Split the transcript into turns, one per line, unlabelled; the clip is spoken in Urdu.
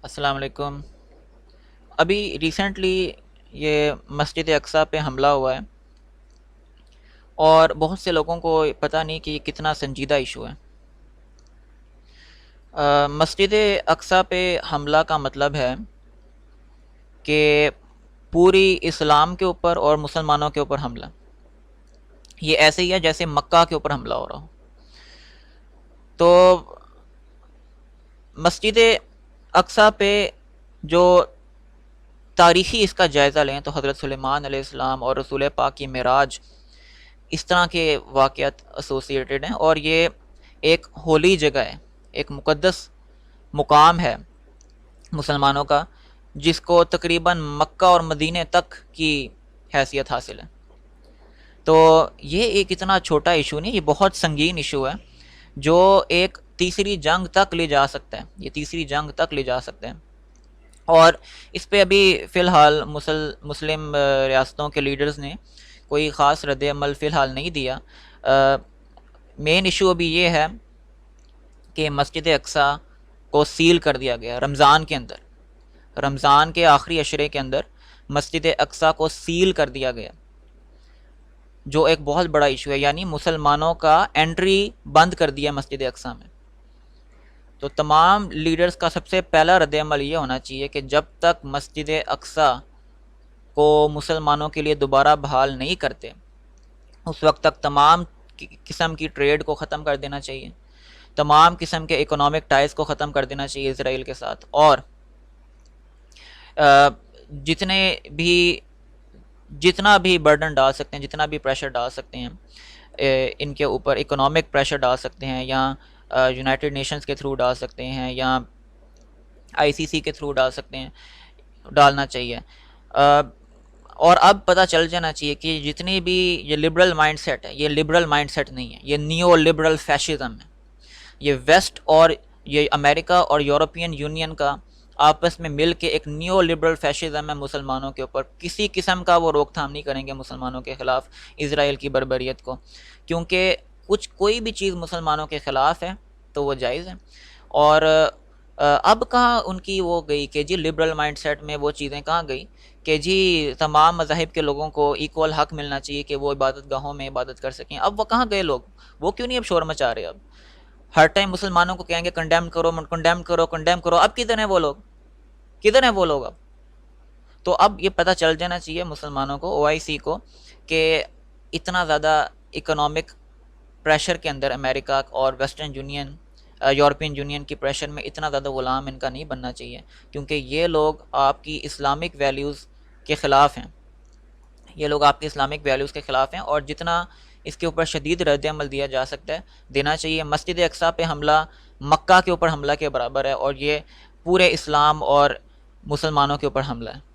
السلام علیکم۔ ابھی ریسنٹلی یہ مسجد اقصیٰ پہ حملہ ہوا ہے اور بہت سے لوگوں کو پتہ نہیں کہ یہ کتنا سنجیدہ ایشو ہے۔ مسجد اقصیٰ پہ حملہ کا مطلب ہے کہ پوری اسلام کے اوپر اور مسلمانوں کے اوپر حملہ۔ یہ ایسے ہی ہے جیسے مکہ کے اوپر حملہ ہو رہا ہو۔ تو مسجد اقصیٰ پہ جو تاریخی اس کا جائزہ لیں تو حضرت سلیمان علیہ السلام اور رسول پاک کی معراج، اس طرح کے واقعات ایسوسیٹڈ ہیں، اور یہ ایک ہولی جگہ ہے، ایک مقدس مقام ہے مسلمانوں کا، جس کو تقریباً مکہ اور مدینے تک کی حیثیت حاصل ہے۔ تو یہ ایک اتنا چھوٹا ایشو نہیں، یہ بہت سنگین ایشو ہے جو ایک تیسری جنگ تک لے جا سکتا ہے، یہ تیسری جنگ تک لے جا سکتے ہیں۔ اور اس پہ ابھی فی الحال مسلم ریاستوں کے لیڈرز نے کوئی خاص رد عمل فی الحال نہیں دیا۔ مین ایشو ابھی یہ ہے کہ مسجد اقصیٰ کو سیل کر دیا گیا رمضان کے اندر، رمضان کے آخری عشرے کے اندر مسجد اقصیٰ کو سیل کر دیا گیا، جو ایک بہت بڑا ایشو ہے، یعنی مسلمانوں کا انٹری بند کر دیا مسجد اقصیٰ میں۔ تو تمام لیڈرز کا سب سے پہلا رد عمل یہ ہونا چاہیے کہ جب تک مسجد اقصیٰ کو مسلمانوں کے لیے دوبارہ بحال نہیں کرتے، اس وقت تک تمام قسم کی ٹریڈ کو ختم کر دینا چاہیے، تمام قسم کے اکنامک ٹائز کو ختم کر دینا چاہیے اسرائیل کے ساتھ، اور جتنے بھی جتنا بھی برڈن ڈال سکتے ہیں، جتنا بھی پریشر ڈال سکتے ہیں ان کے اوپر، اکنامک پریشر ڈال سکتے ہیں، یا یونائٹڈ نیشنز کے تھرو ڈال سکتے ہیں، یا آئی سی سی کے تھرو ڈال سکتے ہیں، ڈالنا چاہیے۔ اور اب پتہ چل جانا چاہیے کہ جتنی بھی یہ لبرل مائنڈ سیٹ ہے، یہ لبرل مائنڈ سیٹ نہیں ہے، یہ نیو لبرل فیشزم ہے۔ یہ ویسٹ اور یہ امریکہ اور یورپین یونین کا آپس میں مل کے ایک نیو لبرل فیشزم ہے مسلمانوں کے اوپر۔ کسی قسم کا وہ روک تھام نہیں کریں گے مسلمانوں کے خلاف اسرائیل کی بربریت کو، کیونکہ کوئی بھی چیز مسلمانوں کے خلاف ہے تو وہ جائز ہے۔ اور اب کہاں ان کی وہ گئی کہ جی لبرل مائنڈ سیٹ میں وہ چیزیں کہاں گئی کہ جی تمام مذاہب کے لوگوں کو ایکول حق ملنا چاہیے کہ وہ عبادت گاہوں میں عبادت کر سکیں۔ اب وہ کہاں گئے لوگ؟ وہ کیوں نہیں اب شور مچا رہے؟ اب ہر ٹائم مسلمانوں کو کہیں گے کنڈیم کرو کنڈیم کرو کنڈیم کرو، اب کدھر ہیں وہ لوگ؟ کدھر ہیں وہ لوگ اب؟ تو اب یہ پتہ چل جانا چاہیے مسلمانوں کو، او آئی سی کو، کہ اتنا زیادہ اکنامک پریشر کے اندر امریکہ اور ویسٹرن یونین، یورپین یونین کی پریشر میں اتنا زیادہ غلام ان کا نہیں بننا چاہیے، کیونکہ یہ لوگ آپ کی اسلامک ویلیوز کے خلاف ہیں، یہ لوگ آپ کے اسلامک ویلیوز کے خلاف ہیں، اور جتنا اس کے اوپر شدید رد عمل دیا جا سکتا ہے دینا چاہیے۔ مسجد اقصیٰ پہ حملہ مکہ کے اوپر حملہ کے برابر ہے، اور یہ پورے اسلام اور مسلمانوں کے اوپر حملہ ہے۔